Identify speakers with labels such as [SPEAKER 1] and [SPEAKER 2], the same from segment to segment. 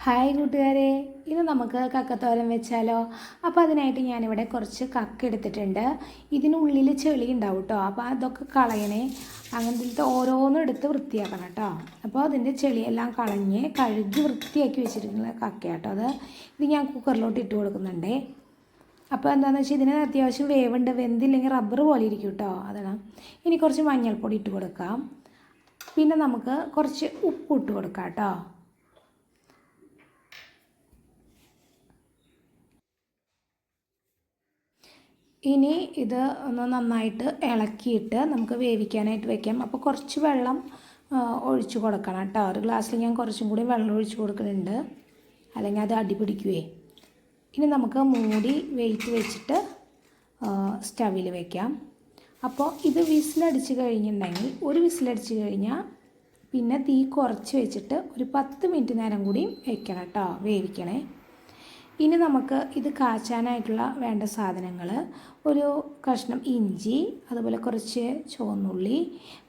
[SPEAKER 1] Hi കൂട്ടുകാരെ, ഇന്ന് നമുക്ക് കക്കത്തോരൻ വെച്ചാലോ. അപ്പോൾ അതിനായിട്ട് ഞാനിവിടെ കുറച്ച് കക്ക എടുത്തിട്ടുണ്ട്. ഇതിനുള്ളിൽ ചെളി ഉണ്ടാവും കേട്ടോ, അപ്പോൾ അതൊക്കെ കളയണേ. അങ്ങനത്തെ ഓരോന്നും എടുത്ത് വൃത്തിയാക്കണം കേട്ടോ. അപ്പോൾ അതിൻ്റെ ചെളിയെല്ലാം കളഞ്ഞ് കഴുകി വൃത്തിയാക്കി വെച്ചിരിക്കുന്ന കക്ക കേട്ടോ. ഇത് ഞാൻ കുക്കറിലോട്ട് ഇട്ട് കൊടുക്കുന്നുണ്ടേ. അപ്പോൾ എന്താണെന്ന് വെച്ചാൽ ഇതിന് അത്യാവശ്യം വേവുണ്ട്, വെന്തില്ലെങ്കിൽ റബ്ബർ പോലെ ഇരിക്കും കേട്ടോ. അതാണ്. ഇനി കുറച്ച് മഞ്ഞൾപ്പൊടി ഇട്ട് കൊടുക്കാം. പിന്നെ നമുക്ക് കുറച്ച് ഉപ്പ് ഇട്ട് കൊടുക്കാം കേട്ടോ. ഇനി ഇത് ഒന്ന് നന്നായിട്ട് ഇളക്കിയിട്ട് നമുക്ക് വേവിക്കാനായിട്ട് വെക്കാം. അപ്പോൾ കുറച്ച് വെള്ളം ഒഴിച്ച് കൊടുക്കണം കേട്ടോ. ഒരു ഗ്ലാസ്സിൽ ഞാൻ കുറച്ചും കൂടി വെള്ളം ഒഴിച്ച് കൊടുക്കുന്നുണ്ട്, അല്ലെങ്കിൽ അത് അടി പിടിക്കുവേ. ഇനി നമുക്ക് മൂടി വെയിറ്റ് വെച്ചിട്ട് സ്റ്റവിൽ വെക്കാം. അപ്പോൾ ഇത് വിസിലടിച്ച് കഴിഞ്ഞിട്ടുണ്ടെങ്കിൽ, ഒരു വിസിലടിച്ച് കഴിഞ്ഞാൽ പിന്നെ തീ കുറച്ച് വെച്ചിട്ട് ഒരു 10 മിനിറ്റ് നേരം കൂടി വെക്കണം കേട്ടോ, വേവിക്കണേ. ഇനി നമുക്ക് ഇത് കാച്ചാനായിട്ടുള്ള വേണ്ട സാധനങ്ങൾ: ഒരു കഷ്ണം ഇഞ്ചി, അതുപോലെ കുറച്ച് ചുവന്നുള്ളി,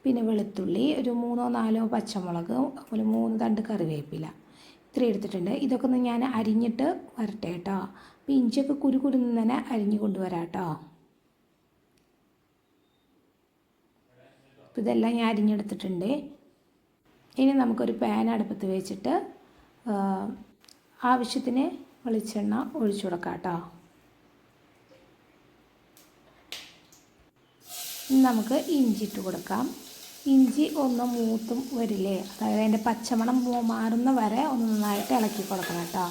[SPEAKER 1] പിന്നെ വെളുത്തുള്ളി, ഒരു 3-4 പച്ചമുളക്, അതുപോലെ 3 തണ്ട് കറിവേപ്പില, ഇത്രയും എടുത്തിട്ടുണ്ട്. ഇതൊക്കെ ഒന്ന് ഞാൻ അരിഞ്ഞിട്ട് വരട്ടെ കേട്ടോ. അപ്പോൾ ഇഞ്ചിയൊക്കെ കുരുന്ന് തന്നെ അരിഞ്ഞ് കൊണ്ടുവരാം കേട്ടോ. അപ്പോൾ ഇതെല്ലാം ഞാൻ അരിഞ്ഞെടുത്തിട്ടുണ്ട്. ഇനി നമുക്കൊരു പാൻ അടുപ്പത്ത് വെച്ചിട്ട് ആവശ്യത്തിന് വെളിച്ചെണ്ണ ഒഴിച്ചു കൊടുക്കാം കേട്ടോ. നമുക്ക് ഇഞ്ചി ഇട്ട് കൊടുക്കാം. ഇഞ്ചി ഒന്ന് മൂത്തും വരില്ലേ, അതായത് അതിൻ്റെ പച്ചമണം മാറുന്ന വരെ ഒന്ന് നന്നായിട്ട് ഇളക്കി കൊടുക്കണം കേട്ടോ.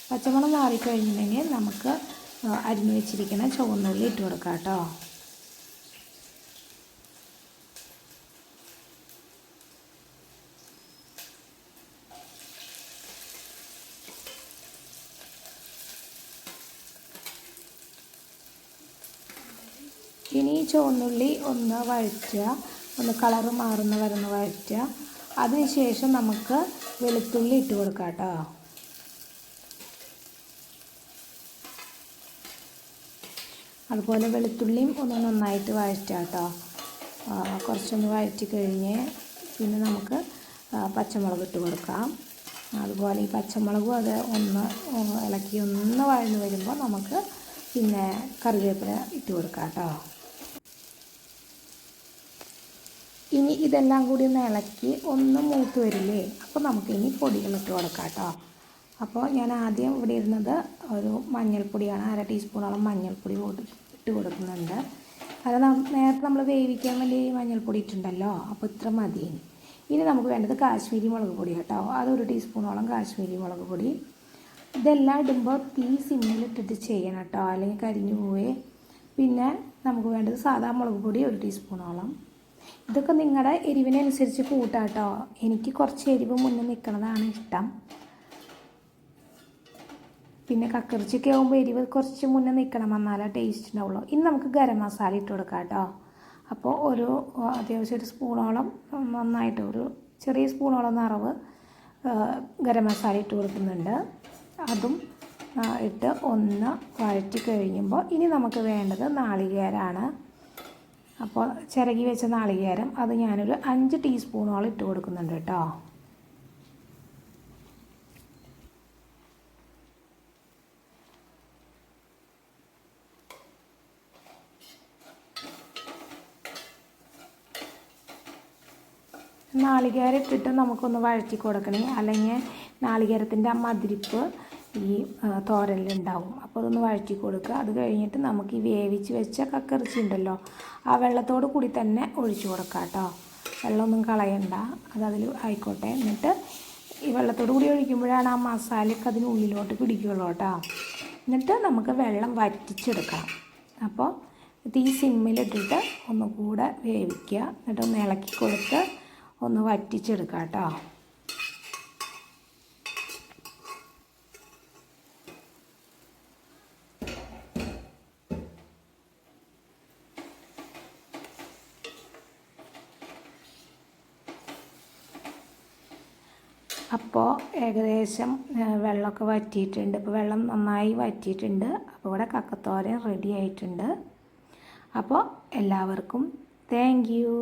[SPEAKER 1] പച്ചമണം മാറിക്കഴിഞ്ഞിട്ടുണ്ടെങ്കിൽ നമുക്ക് അരിഞ്ഞു വെച്ചിരിക്കുന്ന ചുവന്നുള്ളി ഇട്ട് കൊടുക്കാം കേട്ടോ. ഇനി ചുവന്നുള്ളി ഒന്ന് വഴറ്റുക, ഒന്ന് കളറ് മാറുന്ന വരുന്ന വഴറ്റുക. അതിനുശേഷം നമുക്ക് വെളുത്തുള്ളി ഇട്ട് കൊടുക്കാം കേട്ടോ. അതുപോലെ വെളുത്തുള്ളിയും ഒന്ന് നന്നായിട്ട് വഴറ്റുക കേട്ടോ. കുറച്ചൊന്ന് വഴറ്റി കഴിഞ്ഞ് പിന്നെ നമുക്ക് പച്ചമുളക് ഇട്ട് കൊടുക്കാം. അതുപോലെ ഈ പച്ചമുളകും അത് ഒന്ന് ഇളക്കി ഒന്ന് വഴന്ന് വരുമ്പോൾ നമുക്ക് പിന്നെ കറിവേപ്പില ഇട്ട് കൊടുക്കാം കേട്ടോ. ഇനി ഇതെല്ലാം കൂടി ഒന്ന് ഇളക്കി ഒന്ന് മൂത്ത് വരില്ലേ, അപ്പോൾ നമുക്കിനി പൊടികൾ ഇട്ട് കൊടുക്കാം കേട്ടോ. അപ്പോൾ ഞാൻ ആദ്യം ഇവിടെ ഇരുന്നത് ഒരു മഞ്ഞൾപ്പൊടിയാണ്, 1/2 ടീസ്പൂണോളം മഞ്ഞൾപ്പൊടി ഇട്ട് കൊടുക്കുന്നുണ്ട്. അത് നേരത്തെ നമ്മൾ വേവിക്കാൻ വേണ്ടി മഞ്ഞൾപ്പൊടി ഇട്ടുണ്ടല്ലോ, അപ്പോൾ ഇത്ര മതി. ഇനി നമുക്ക് വേണ്ടത് കാശ്മീരി മുളക് പൊടി കേട്ടോ. അതൊരു ടീസ്പൂണോളം കാശ്മീരി മുളക് പൊടി. ഇതെല്ലാം ഇടുമ്പോൾ തീ സിമ്മിലിട്ടിട്ട് ചെയ്യണം കേട്ടോ, അല്ലെങ്കിൽ കരിഞ്ഞു പോവേ. പിന്നെ നമുക്ക് വേണ്ടത് സാധാ മുളക് പൊടി 1 ടീസ്പൂണോളം. ഇതൊക്കെ നിങ്ങളുടെ എരിവിനനുസരിച്ച് കൂട്ടാം കേട്ടോ. എനിക്ക് കുറച്ച് എരിവ് മുന്നേ നിൽക്കുന്നതാണ് ഇഷ്ടം. പിന്നെ കക്കിറച്ചിയൊക്കെ ആകുമ്പോൾ എരിവ് കുറച്ച് മുന്നേ നിൽക്കണം, എന്നാലേ ടേസ്റ്റ് ഉണ്ടാവുള്ളൂ. ഇനി നമുക്ക് ഗരം മസാല ഇട്ട് കൊടുക്കാം കേട്ടോ. അപ്പോൾ ഒരു അത്യാവശ്യം ഒരു സ്പൂണോളം, നന്നായിട്ട് ഒരു ചെറിയ സ്പൂണോളം നിറവ് ഗരം മസാല ഇട്ട് കൊടുക്കുന്നുണ്ട്. അതും ഇട്ട് ഒന്ന് വഴറ്റി കഴിയുമ്പോൾ ഇനി നമുക്ക് വേണ്ടത് നാളികേരമാണ്. അപ്പോൾ ചിരകി വെച്ച നാളികേരം അത് ഞാനൊരു 5 ടീസ്പൂണോളം ഇട്ട് കൊടുക്കുന്നുണ്ട് കേട്ടോ. നാളികേരം ഇട്ടിട്ട് നമുക്കൊന്ന് വഴറ്റി കൊടുക്കണേ, അല്ലെങ്കിൽ നാളികേരത്തിൻ്റെ ആ മധുരിപ്പ് ഈ തോരനിലുണ്ടാവും. അപ്പോൾ അതൊന്ന് വഴറ്റി കൊടുക്കുക. അത് കഴിഞ്ഞിട്ട് നമുക്ക് ഈ വേവിച്ച് വെച്ച കക്കിറച്ചി ഉണ്ടല്ലോ, ആ വെള്ളത്തോട് കൂടി തന്നെ ഒഴിച്ചു കൊടുക്കാം കേട്ടോ. വെള്ളമൊന്നും കളയണ്ട, അതതിൽ ആയിക്കോട്ടെ. എന്നിട്ട് ഈ വെള്ളത്തോട് കൂടി ഒഴിക്കുമ്പോഴാണ് ആ മസാലയൊക്കെ അതിനുള്ളിലോട്ട് പിടിക്കുകയുള്ളൂ കേട്ടോ. എന്നിട്ട് നമുക്ക് വെള്ളം വറ്റിച്ചെടുക്കാം. അപ്പോൾ തീ സിമ്മിലിട്ടിട്ട് ഒന്നുകൂടെ വേവിക്കുക. എന്നിട്ട് ഒന്ന് ഇളക്കി കൊടുത്ത് ഒന്ന് വറ്റിച്ചെടുക്കാം കേട്ടോ. അപ്പോൾ ഏകദേശം വെള്ളമൊക്കെ വറ്റിയിട്ടുണ്ട്. ഇപ്പോൾ വെള്ളം നന്നായി വറ്റിയിട്ടുണ്ട്. അപ്പോൾ ഇവിടെ കക്കത്തോരൻ റെഡി ആയിട്ടുണ്ട്. അപ്പോൾ എല്ലാവർക്കും താങ്ക് യു.